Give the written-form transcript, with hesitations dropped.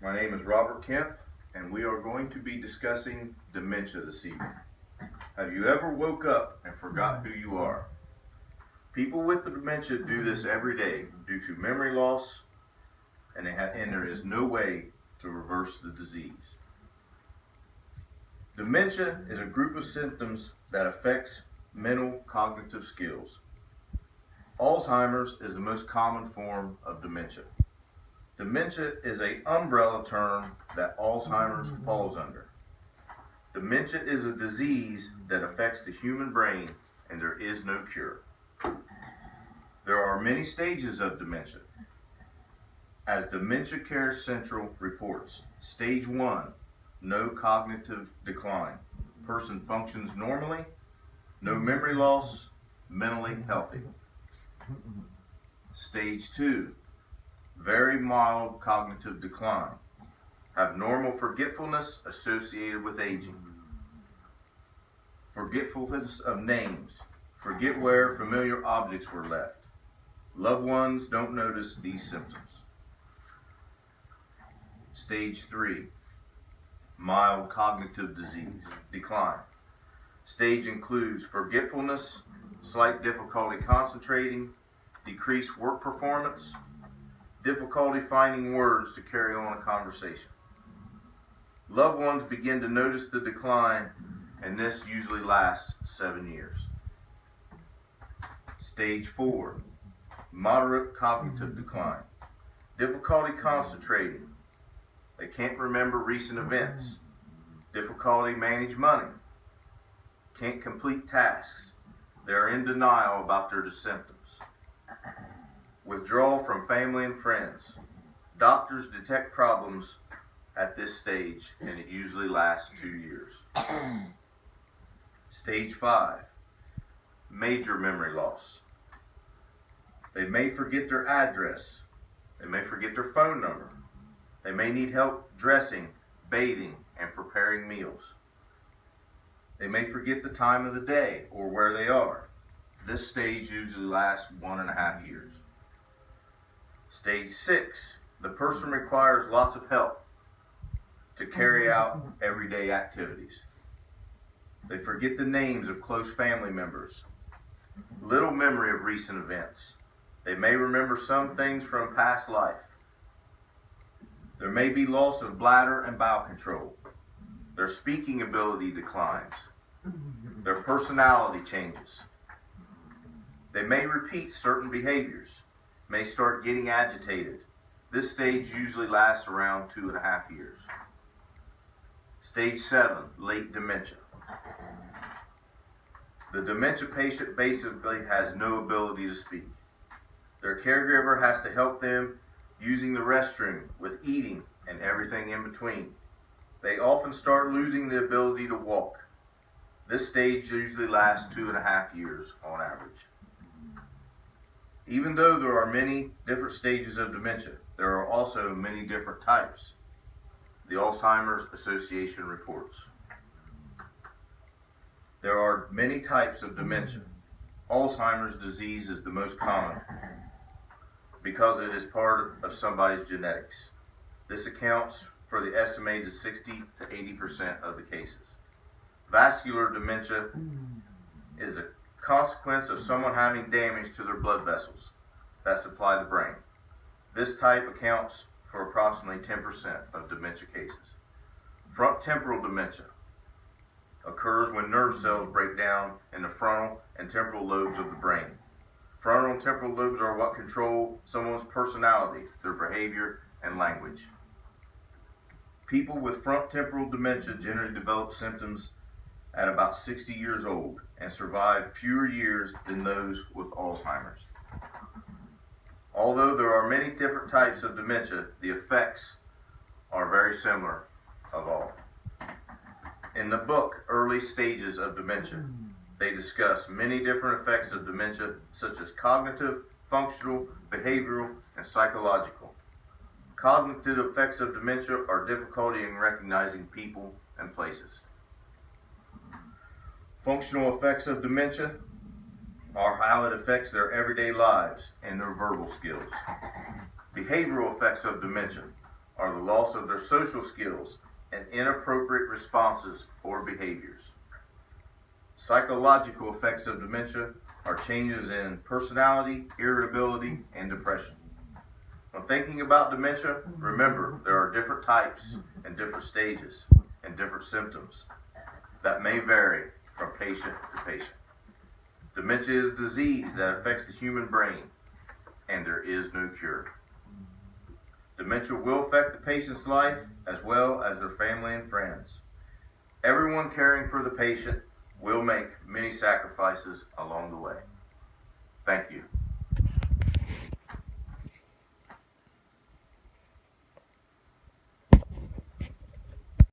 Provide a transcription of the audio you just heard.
My name is Robert Kemp, and we are going to be discussing dementia this evening. Have you ever woke up and forgot who you are? People with dementia do this every day due to memory loss, and there is no way to reverse the disease. Dementia is a group of symptoms that affects mental cognitive skills. Alzheimer's is the most common form of dementia. Dementia is an umbrella term that Alzheimer's falls under. Dementia is a disease that affects the human brain, and there is no cure. There are many stages of dementia. As Dementia Care Central reports, stage 1, no cognitive decline. Person functions normally, no memory loss, mentally healthy. Stage 2, very mild cognitive decline. Have normal forgetfulness associated with aging. Forgetfulness of names. Forget where familiar objects were left. Loved ones don't notice these symptoms. Stage 3, mild cognitive decline. Stage includes forgetfulness, slight difficulty concentrating, decreased work performance, difficulty finding words to carry on a conversation. Loved ones begin to notice the decline, and this usually lasts 7 years. Stage 4, moderate cognitive decline. Difficulty concentrating. They can't remember recent events. Difficulty manage money. Can't complete tasks. They're in denial about their symptoms. Withdrawal from family and friends. Doctors detect problems at this stage, and it usually lasts 2 years. Stage 5, major memory loss. They may forget their address. They may forget their phone number. They may need help dressing, bathing, and preparing meals. They may forget the time of the day or where they are. This stage usually lasts 1.5 years. Stage 6, the person requires lots of help to carry out everyday activities. They forget the names of close family members. Little memory of recent events. They may remember some things from past life. There may be loss of bladder and bowel control. Their speaking ability declines. Their personality changes. They may repeat certain behaviors, may start getting agitated. This stage usually lasts around 2.5 years. Stage 7, late dementia. The dementia patient basically has no ability to speak. Their caregiver has to help them using the restroom, with eating, and everything in between. They often start losing the ability to walk. This stage usually lasts 2.5 years on average. Even though there are many different stages of dementia, there are also many different types. The Alzheimer's Association reports. There are many types of dementia. Alzheimer's disease is the most common because it is part of somebody's genetics. This accounts for the estimated 60 to 80% of the cases. Vascular dementia is a consequence of someone having damage to their blood vessels that supply the brain. This type accounts for approximately 10% of dementia cases. Front temporal dementia occurs when nerve cells break down in the frontal and temporal lobes of the brain. Frontal and temporal lobes are what control someone's personality, their behavior, and language. People with front temporal dementia generally develop symptoms at about 60 years old and survive fewer years than those with Alzheimer's. Although there are many different types of dementia, the effects are very similar of all. In the book, Early Stages of Dementia, they discuss many different effects of dementia, such as cognitive, functional, behavioral, and psychological. Cognitive effects of dementia are difficulty in recognizing people and places. Functional effects of dementia are how it affects their everyday lives and their verbal skills. Behavioral effects of dementia are the loss of their social skills and inappropriate responses or behaviors. Psychological effects of dementia are changes in personality, irritability, and depression. When thinking about dementia, remember there are different types and different stages and different symptoms that may vary from patient to patient. Dementia is a disease that affects the human brain, and there is no cure. Dementia will affect the patient's life as well as their family and friends. Everyone caring for the patient will make many sacrifices along the way. Thank you.